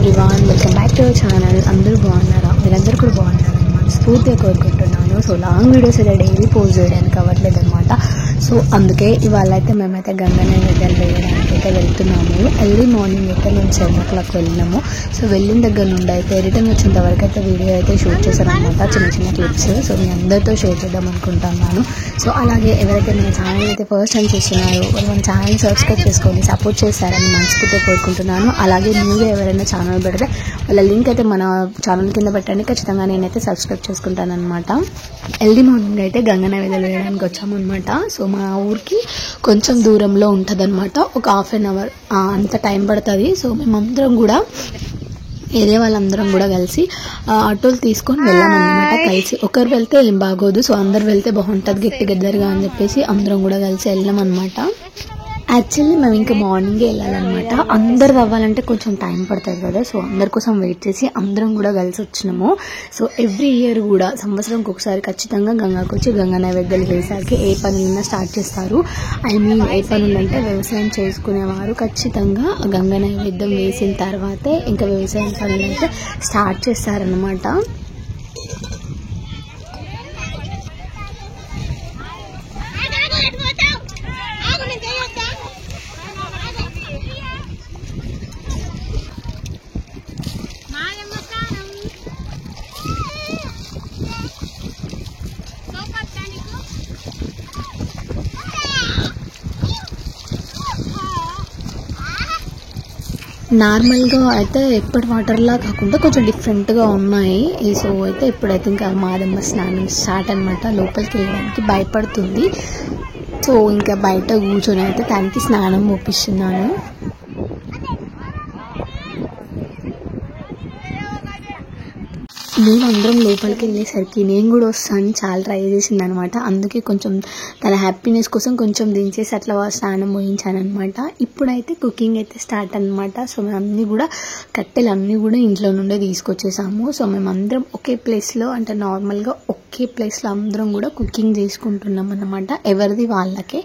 Everyone, welcome back to our channel. అందరూ బాగున్నారా? మీరందరూ కూడా బాగున్నారని మనస్ఫూర్తిగా కోరుకుంటున్నాను. సో లాంగ్ వీడియోస్ అయితే డైలీ పోస్ట్ చేయడానికి అవ్వట్లేదు అనమాట. సో అందుకే ఇవాళ అయితే మేమైతే గంగా నైవేద్యాలు వేయడానికి అయితే వెళ్తున్నాము. ఎర్లీ మార్నింగ్ అయితే మేము 7 o'clock వెళ్ళినాము. సో వెళ్ళిన దగ్గర నుండి అయితే రిటర్న్ వచ్చేంత వరకు అయితే వీడియో అయితే షూట్ చేశాను అనమాట, చిన్న చిన్న క్లిప్స్. సో మీ అందరితో షేర్ చేద్దాం అనుకుంటున్నాను. సో అలాగే ఎవరైతే మన ఛానల్ అయితే ఫస్ట్ టైం చూస్తున్నారో వాళ్ళు మన ఛానల్ సబ్స్క్రైబ్ చేసుకొని సపోర్ట్ చేస్తారని మనస్ఫూర్తిగా కోరుకుంటున్నాను. అలాగే న్యూగా ఎవరైనా ఛానల్ పెడితే వాళ్ళ లింక్ అయితే మన ఛానల్ కింద పెట్టండి, ఖచ్చితంగా నేనైతే సబ్స్క్రైబ్ చేసుకుంటాను అనమాట. ఎర్లీ మార్నింగ్ అయితే గంగా నైవేద్యాలు వేయడానికి వచ్చామన్నమాట. సో మా ఊరికి కొంచెం దూరంలో ఉంటుంది అనమాట, ఒక ½ an hour అంత టైం పడుతుంది. సో మేమందరం కూడా ఏరియా వాళ్ళందరం కూడా కలిసి ఆటోలు తీసుకొని వెళ్ళామన్నమాట. కలిసి ఒకరు వెళ్తే ఏం బాగోదు, సో అందరు వెళ్తే బాగుంటుంది గెట్ టుగెదర్గా అని చెప్పేసి అందరం కూడా కలిసి వెళ్ళామన్నమాట. యాక్చువల్లీ మేము ఇంకా మార్నింగే వెళ్ళాలన్నమాట. అందరు అవ్వాలంటే కొంచెం టైం పడుతుంది కదా, సో అందరి కోసం వెయిట్ చేసి అందరం కూడా కలిసి వచ్చినాము. సో ఎవ్రీ ఇయర్ కూడా సంవత్సరంకి ఒకసారి ఖచ్చితంగా గంగాకు వచ్చి గంగా నైవేద్యాలు వేసాకే ఏ పనులైనా స్టార్ట్ చేస్తారు. ఏ పనులు అంటే వ్యవసాయం చేసుకునేవారు ఖచ్చితంగా గంగా నైవేద్యం వేసిన తర్వాతే ఇంకా వ్యవసాయం పనులు అయితే స్టార్ట్ చేస్తారనమాట. నార్మల్గా అయితే ఎప్పటి వాటర్లా కాకుండా కొంచెం డిఫరెంట్గా ఉన్నాయి. సో అయితే ఇప్పుడైతే ఇంకా మాదమ్మ స్నానం స్టార్ట్ అనమాట. లోపలికి వెళ్ళడానికి భయపడుతుంది. సో ఇంకా బయట కూర్చొని అయితే దానికి స్నానం ఒప్పిస్తున్నాను. మేమందరం లోపలికి వెళ్ళేసరికి నేను కూడా వస్తాను చాలా ట్రై చేసింది అనమాట. అందుకే కొంచెం తన హ్యాపీనెస్ కోసం కొంచెం దించేసి అట్లా స్నానం పోయించాను అనమాట. ఇప్పుడైతే కుకింగ్ అయితే స్టార్ట్ అనమాట. సో మేము అన్నీ కూడా కట్టెలు అన్నీ కూడా ఇంట్లో నుండే తీసుకొచ్చేసాము. సో మేమందరం ఒకే ప్లేస్లో అంటే నార్మల్గా ఒకే ప్లేస్లో అందరం కూడా కుకింగ్ చేసుకుంటున్నాం అన్నమాట. ఎవరిది వాళ్ళకే,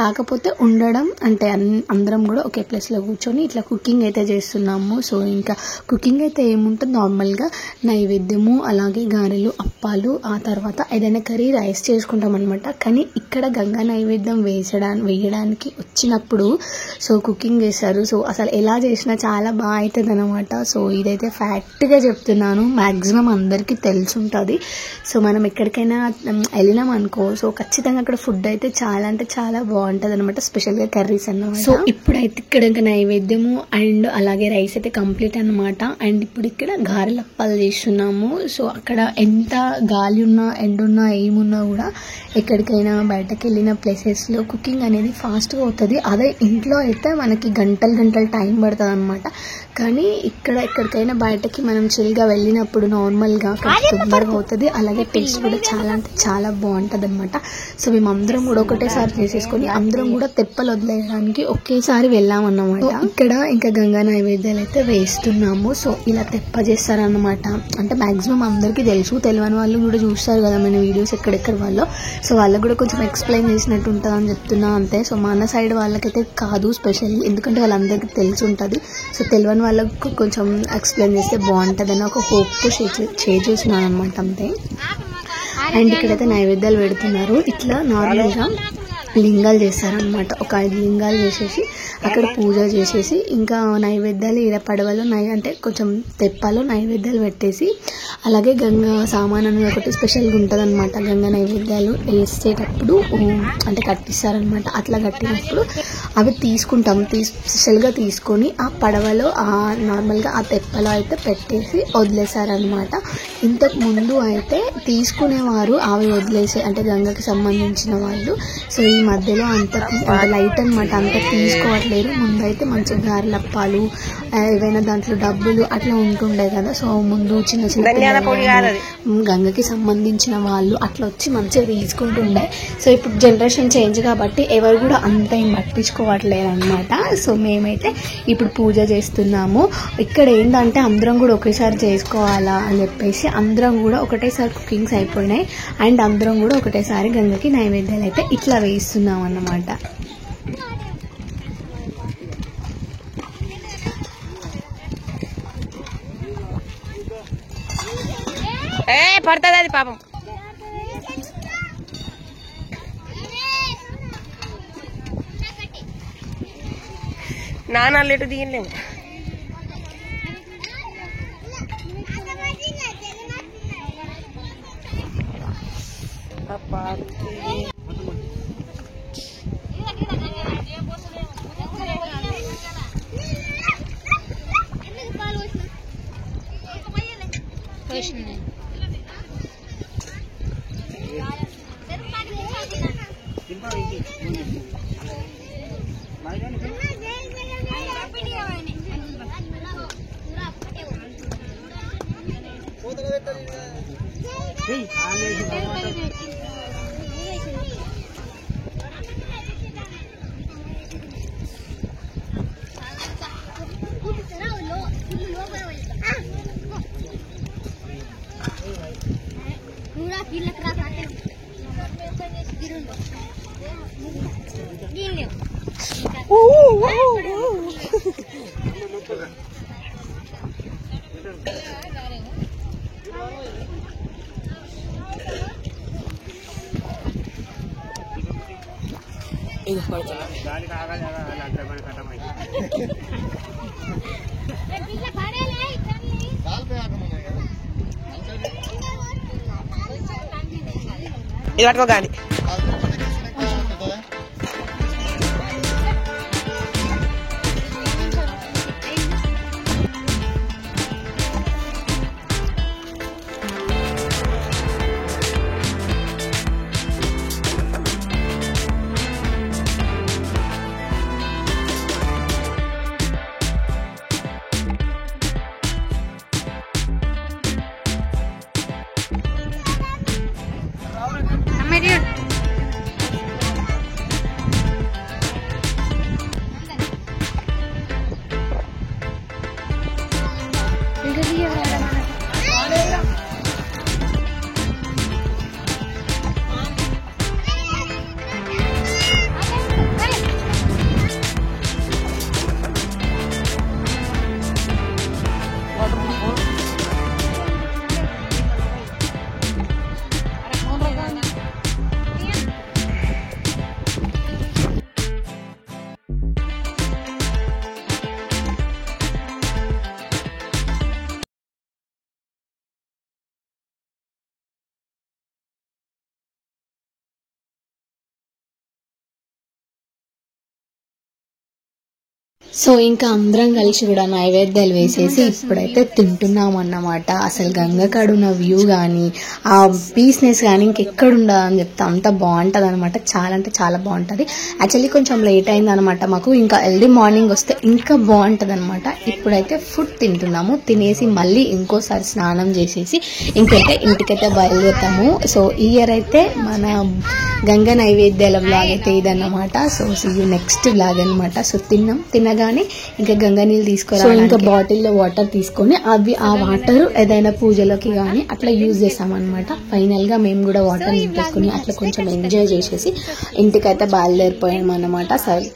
కాకపోతే ఉండడం అంటే అందరం కూడా ఒకే ప్లేస్లో కూర్చొని ఇట్లా కుకింగ్ అయితే చేస్తున్నాము. సో ఇంకా కుకింగ్ అయితే ఏముంటుంది, నార్మల్గా నైవేద్యము అలాగే గారెలు అప్పాలు, ఆ తర్వాత ఏదైనా కర్రీ రైస్ చేసుకుంటాం అనమాట. కానీ ఇక్కడ గంగా నైవేద్యం వేయడానికి వచ్చినప్పుడు సో కుకింగ్ చేస్తారు. సో అసలు ఎలా చేసినా చాలా బాగా అవుతుంది అనమాట. సో ఇదైతే ఫ్యాక్ట్గా చెప్తున్నాను, మ్యాక్సిమం అందరికీ తెలుసుంటుంది. సో మనం ఎక్కడికైనా వెళ్ళినాం అనుకో, సో ఖచ్చితంగా అక్కడ ఫుడ్ అయితే చాలా అంటే చాలా బాగుంటుంది అనమాట, స్పెషల్గా కర్రీస్ అన్నమాట. సో ఇప్పుడైతే ఇక్కడ ఇంకా నైవేద్యము అండ్ అలాగే రైస్ అయితే కంప్లీట్ అనమాట. అండ్ ఇప్పుడు ఇక్కడ గారెలు అప్పాలు చేస్తున్నాము. సో అక్కడ ఎంత గాలి ఉన్నా ఎండున్నా ఏమున్నా కూడా ఎక్కడికైనా బయటకు వెళ్ళిన ప్లేసెస్లో కుకింగ్ అనేది ఫాస్ట్గా అవుతుంది. అదే ఇంట్లో అయితే మనకి గంటలు టైం పడుతుంది అనమాట. కానీ ఇక్కడ ఎక్కడికైనా బయటకి మనం చిల్గా వెళ్ళినప్పుడు నార్మల్గా తొందరగా అవుతుంది. అలాగే టేస్ట్ కూడా చాలా అంటే చాలా బాగుంటుంది అనమాట. సో మేము అందరం కూడా ఒకటేసారి చేసేసుకొని అందరం కూడా తెప్పలు వదిలేయడానికి ఒకేసారి వెళ్ళామన్నమాట. ఇక్కడ ఇంకా గంగా నైవేద్యాలు అయితే వేస్తున్నాము. సో ఇలా తెప్ప చేస్తారన్నమాట. అంటే మ్యాక్సిమం అందరికీ తెలుసు, తెలియని వాళ్ళు కూడా చూస్తారు కదా మన వీడియోస్ ఎక్కడెక్కడ వాళ్ళు. సో వాళ్ళకు కూడా కొంచెం ఎక్స్ప్లెయిన్ చేసినట్టు ఉంటుంది అని చెప్తున్నా అంతే. సో మన సైడ్ వాళ్ళకైతే కాదు స్పెషల్లీ, ఎందుకంటే వాళ్ళందరికీ తెలిసి ఉంటుంది. సో తెలియని వాళ్ళకు కొంచెం ఎక్స్ప్లెయిన్ చేస్తే బాగుంటుంది అని ఒక హోప్తో షేర్ చేస్తున్నాను అనమాట అంతే. అండ్ ఇక్కడైతే నైవేద్యాలు పెడుతున్నారు. ఇట్లా నార్మల్గా లింగాలు చేస్తారనమాట. ఒక 5 లింగాలు చేసేసి అక్కడ పూజ చేసేసి ఇంకా నైవేద్యాలు ఇలా పడవలో అంటే కొంచెం తెప్పాలో నైవేద్యాలు పెట్టేసి అలాగే గంగా సామాన్ అనేది ఒకటి స్పెషల్గా ఉంటుంది అనమాట. గంగా నైవేద్యాలు వేసేటప్పుడు అంటే కట్టిస్తారనమాట. అట్లా కట్టినప్పుడు అవి తీసుకుంటాం, స్పెషల్గా తీసుకొని ఆ పడవలో నార్మల్గా ఆ తెప్పలో అయితే పెట్టేసి వదిలేశారనమాట. ఇంతకు ముందు అయితే తీసుకునేవారు అవి వదిలేసి, అంటే గంగకి సంబంధించిన వాళ్ళు. సో ఈ మధ్యలో అంత లైట్ అనమాట, అంత తీసుకోవట్లేదు. ముందైతే మంచి గారెలు అప్పాలు ఏవైనా దాంట్లో డబ్బులు అట్లా ఉంటుండే కదా. సో ముందు చిన్న చిన్న గంగకి సంబంధించిన వాళ్ళు అట్లా వచ్చి మంచిగా తీసుకుంటుండే. సో ఇప్పుడు జనరేషన్ చేంజ్ కాబట్టి ఎవరు కూడా అంత ఏం పట్టించుకోవట్లేదు అనమాట. సో మేమైతే ఇప్పుడు పూజ చేస్తున్నాము. ఇక్కడ ఏంటంటే అందరం కూడా ఒకేసారి చేసుకోవాలా అని చెప్పేసి అందరం కూడా ఒకటేసారి కుకింగ్స్ అయిపోయినాయి. అండ్ అందరం కూడా ఒకటేసారి గంగకి నైవేద్యాలు అయితే ఇట్లా వేస్తున్నాం అన్నమాట. పడుతుంది అది పాపం. నాన్న లేటు దిగలేము. ఇది పట్టుకో గాలి. సో ఇంకా అందరం కలిసి కూడా నైవేద్యాలు వేసేసి ఇప్పుడైతే తింటున్నాం అన్నమాట. అసలు గంగకాడున్న వ్యూ కానీ ఆ పీస్నెస్ కానీ ఇంకెక్కడుండదు అని చెప్తే అంత బాగుంటుంది అనమాట. చాలా అంటే చాలా బాగుంటుంది. యాక్చువల్లీ కొంచెం లేట్ అయింది అనమాట మాకు. ఇంకా ఎర్లీ మార్నింగ్ వస్తే ఇంకా బాగుంటుంది అనమాట. ఇప్పుడైతే ఫుడ్ తింటున్నాము. తినేసి మళ్ళీ ఇంకోసారి స్నానం చేసేసి ఇంటికైతే బయలుదేరుతాము. సో ఈ ఇయర్ అయితే మన గంగ నైవేద్యాల బ్లాగ్ అయితే ఇదన్నమాట. So see you next blog అనమాట. సో తినగానే ఇంకా గంగా నీళ్ళు తీసుకురావాలి. ఇంకా బాటిల్లో వాటర్ తీసుకొని అవి ఆ వాటర్ ఏదైనా పూజలకి కానీ అట్లా యూజ్ చేస్తామన్నమాట. ఫైనల్ గా మేము కూడా వాటర్ తీసుకొని అట్లా కొంచెం ఎంజాయ్ చేసేసి ఇంటికైతే బయలుదేరిపోయాము అన్నమాట.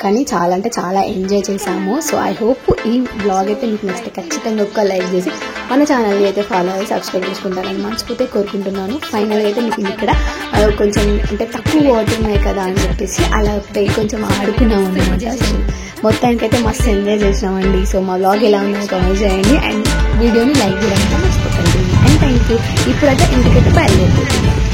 కానీ చాలా అంటే చాలా ఎంజాయ్ చేసాము. సో ఐ హోప్ ఈ బ్లాగ్ అయితే మీకు నచ్చితే ఖచ్చితంగా ఒక్క లైక్ చేసి మన ఛానల్ అయితే ఫాలో అయ్యి సబ్స్క్రైబ్ చేసుకుంటారని మనస్ఫూర్తిగా కోరుకుంటున్నాను. ఫైనల్ అయితే మీకు ఇక్కడ కొంచెం అంటే తక్కువ వాటర్ ఉన్నాయి కదా అని చెప్పేసి అలా కొంచెం ఆడుకున్నాం అన్నమాట. మొత్తానికైతే మస్తు ఎంజాయ్ చేసినామండి. సో మా బ్లాగ్ ఎలా ఉందో కామెంట్ చేయండి అండ్ వీడియోని లైక్ చేయడానికి మర్చిపోకండి. And thank you. ఇప్పుడైతే ఇంటికైతే బయలుదేరిపోతుంది.